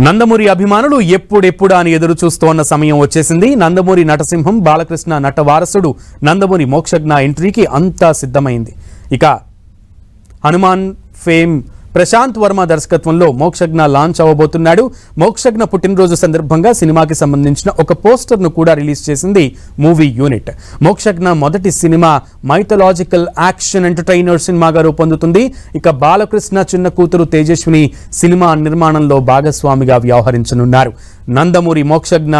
నందమూరి అభిమానులు ఎప్పుడెప్పుడా అని ఎదురు చూస్తోన్న సమయం వచ్చేసింది. నందమూరి నటసింహం బాలకృష్ణ నట వారసుడు నందమూరి మోక్షజ్ఞ ఎంట్రీకి అంతా సిద్ధమైంది. ఇక హనుమాన్ ఫేమ్ ప్రశాంత్ వర్మ దర్శకత్వంలో మోక్షజ్ఞ లాంచ్ అవ్వబోతున్నాడు. మోక్షజ్ఞ పుట్టినరోజు సందర్భంగా సినిమాకి సంబంధించిన ఒక పోస్టర్ను కూడా రిలీజ్ చేసింది మూవీ యూనిట్. మోక్షజ్ఞ మొదటి సినిమా మైథలాజికల్ యాక్షన్ ఎంటర్టైనర్ సినిమాగా రూపొందుతుంది. ఇక బాలకృష్ణ చిన్న కూతురు తేజస్విని సినిమా నిర్మాణంలో భాగస్వామిగా వ్యవహరించనున్నారు. నందమూరి మోక్షజ్ఞ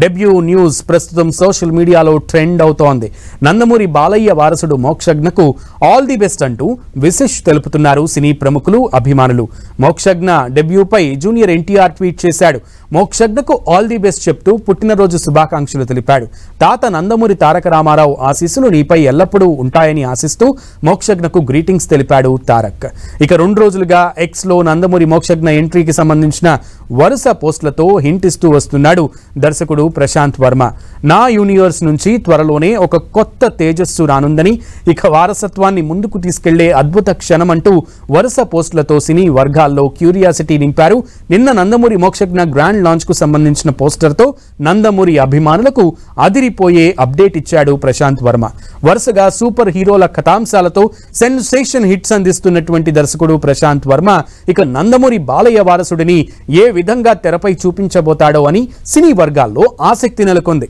డెబ్యూ న్యూస్ ప్రస్తుతం సోషల్ మీడియాలో ట్రెండ్ అవుతోంది. నందమూరి బాలయ్య వారసుడు మోక్షజ్ఞకు ఆల్ ది బెస్ట్ అంటూ విశేష్ తెలుపుతున్నారు సినీ ప్రముఖులు, అభిమానులు. మోక్షజ్ఞ డెబ్యూపై జూనియర్ ఎన్టీఆర్ ట్వీట్ చేశాడు. మోక్షజ్ఞకు ఆల్ ది బెస్ట్ చెప్తూ పుట్టినరోజు శుభాకాంక్షలు తెలిపాడు. తాత నందమూరి తారక రామారావు ఆశీస్సులు నీపై ఎల్లప్పుడూ ఉంటాయని ఆశిస్తూ మోక్షజ్ఞకు గ్రీటింగ్స్ తెలిపాడు తారక్. ఇక 2 రోజులుగా ఎక్స్లో నందమూరి మోక్షజ్ఞ ఎంట్రీకి సంబంధించిన వరుస పోస్టులతో హింట్ ఇస్తూ వస్తున్నాడు దర్శకుడు ప్రశాంత్ వర్మ. నా యూనివర్స్ నుంచి త్వరలోనే ఒక కొత్త తేజస్సు రానుందని, ఇక వారసత్వాన్ని ముందుకు తీసుకెళ్లే అద్భుత క్షణం అంటూ వరుస పోస్టులతో సినీ వర్గాల్లో క్యూరియాసిటీ నింపారు. నిన్న నందమూరి మోక్షజ్ఞ గ్రాండ్ లాంచ్ కు సంబంధించిన పోస్టర్తో నందమూరి అభిమానులకు అదిరిపోయే అప్డేట్ ఇచ్చాడు ప్రశాంత్ వర్మ. వరుసగా సూపర్ హీరోల కథాంశాలతో సెన్సేషన్ హిట్స్ అందిస్తున్నటువంటి దర్శకుడు ప్రశాంత్ వర్మ ఇక నందమూరి బాలయ్య వారసుడిని ఏ విధంగా తెరపై చూపించబోతాడో అని సినీ వర్గాల్లో ఆసక్తి నెలకొంది.